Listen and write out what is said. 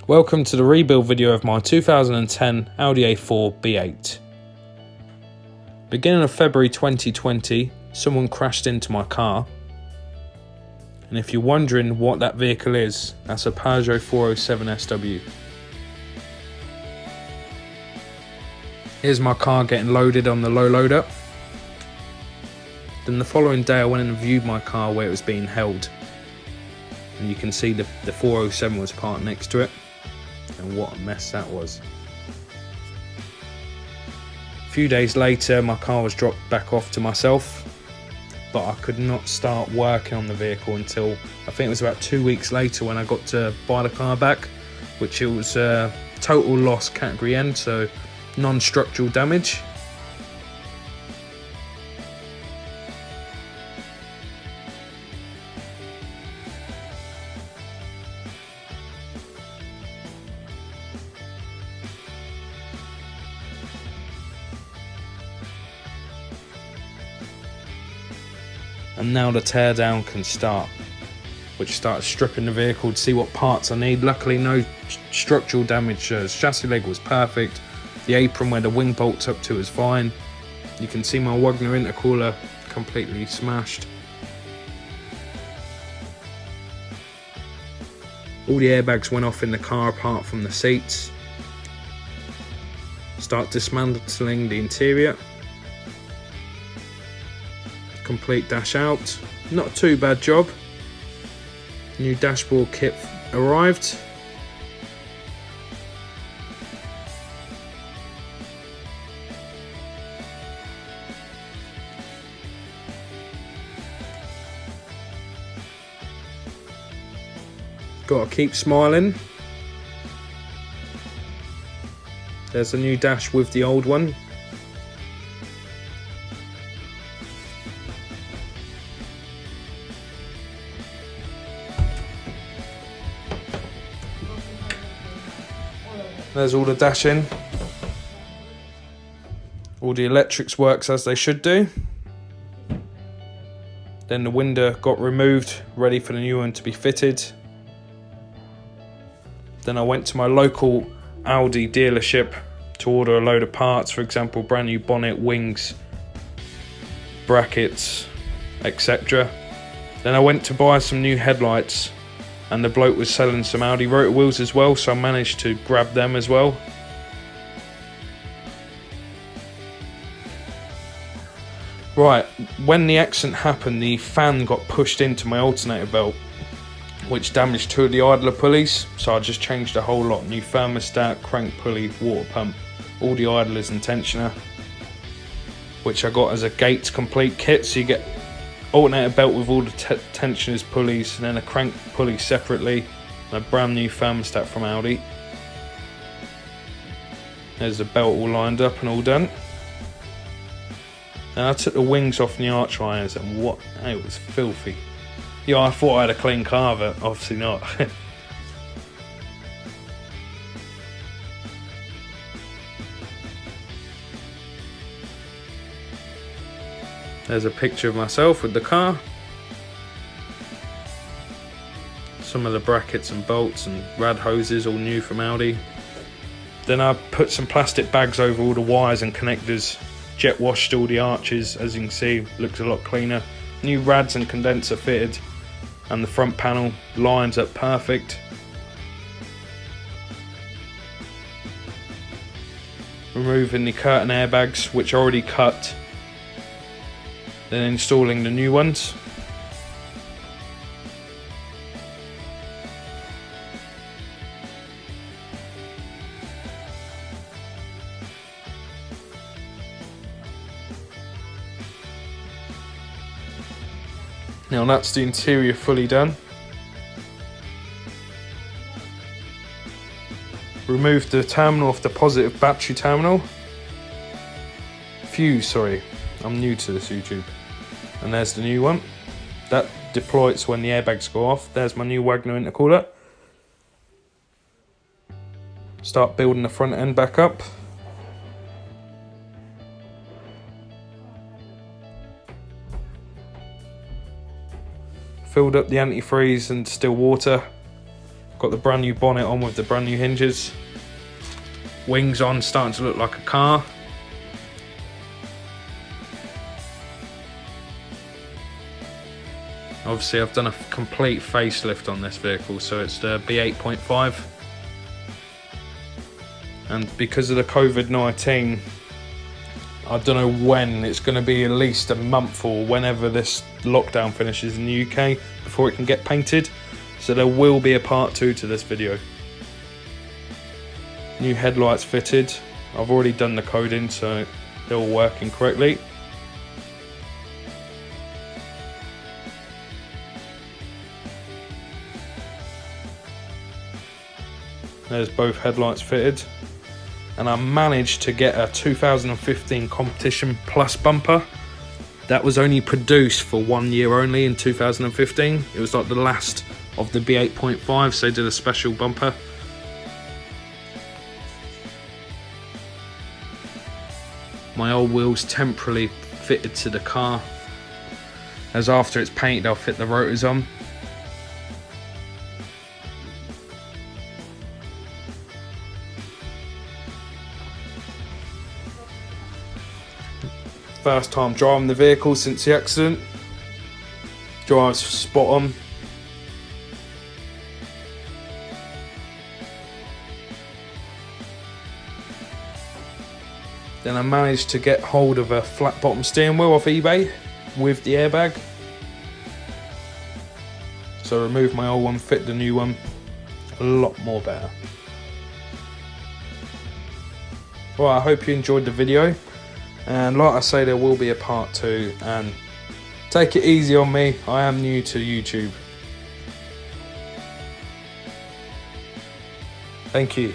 Welcome to the rebuild video of my 2010 Audi A4 B8. Beginning of February 2020, someone crashed into my car. And if you're wondering what that vehicle is, that's a Peugeot 407 SW. Here's my car getting loaded on the low loader. Then the following day I went and viewed my car where it was being held. And you can see the 407 was parked next to it. And what a mess that was. A few days later my car was dropped back off to myself, but I could not start working on the vehicle until I think it was about 2 weeks later when I got to buy the car back, which it was total loss category N, so non-structural damage. And now the teardown can start, which starts stripping the vehicle to see what parts I need. Luckily no structural damage. Chassis leg was perfect. The apron where the wing bolts up to was fine. You can see my Wagner intercooler completely smashed. All the airbags went off in the car apart from the seats. Start dismantling the interior. Complete dash out. Not too bad job. New dashboard kit arrived. Gotta keep smiling. There's a new dash with the old one. There's all the dashing. All the electrics works as they should do. Then the window got removed, ready for the new one to be fitted. Then I went to my local Audi dealership to order a load of parts, for example, brand new bonnet, wings, brackets, etc. Then I went to buy some new headlights, and the bloke was selling some Audi rotor wheels as well, so I managed to grab them as well. Right, when the accident happened, the fan got pushed into my alternator belt, which damaged two of the idler pulleys, so I just changed a whole lot. New thermostat, crank pulley, water pump, all the idlers and tensioner, which I got as a Gates complete kit, so you get alternator belt with all the tensioners, pulleys, and then a crank pulley separately, and a brand new thermostat from Audi. There's the belt all lined up and all done. And I took the wings off the arch liners, and what, it was filthy. Yeah, I thought I had a clean car, but obviously not. There's a picture of myself with the car. Some of the brackets and bolts and rad hoses all new from Audi. Then I put some plastic bags over all the wires and connectors. Jet washed all the arches, as you can see, looks a lot cleaner. New rads and condenser fitted. And the front panel lines up perfect. Removing the curtain airbags, which are already cut. Then installing the new ones. Now that's the interior fully done. Removed the terminal off the positive battery terminal. Fuse, sorry. I'm new to this YouTube. And there's the new one. That deploys when the airbags go off. There's my new Wagner intercooler. Start building the front end back up. Filled up the antifreeze and still water. Got the brand new bonnet on with the brand new hinges. Wings on, starting to look like a car. Obviously I've done a complete facelift on this vehicle, so it's the b8.5. And because of the COVID-19, I don't know when, it's going to be at least a month or whenever this lockdown finishes in the UK before it can get painted. So there will be a part 2 to this video. New headlights fitted. I've already done the coding, so they're all working correctly. There's both headlights fitted. And I managed to get a 2015 Competition Plus bumper. That was only produced for 1 year only in 2015. It was like the last of the b8.5, so they did a special bumper. My old wheels temporarily fitted to the car, as after it's painted I'll fit the rotors on. First time driving the vehicle since the accident. Drives spot on. Then I managed to get hold of a flat bottom steering wheel off eBay with the airbag. So I removed my old one, fit the new one. A lot more better. Well, I hope you enjoyed the video. And like I say, there will be a part 2, and take it easy on me, I am new to YouTube. Thank you.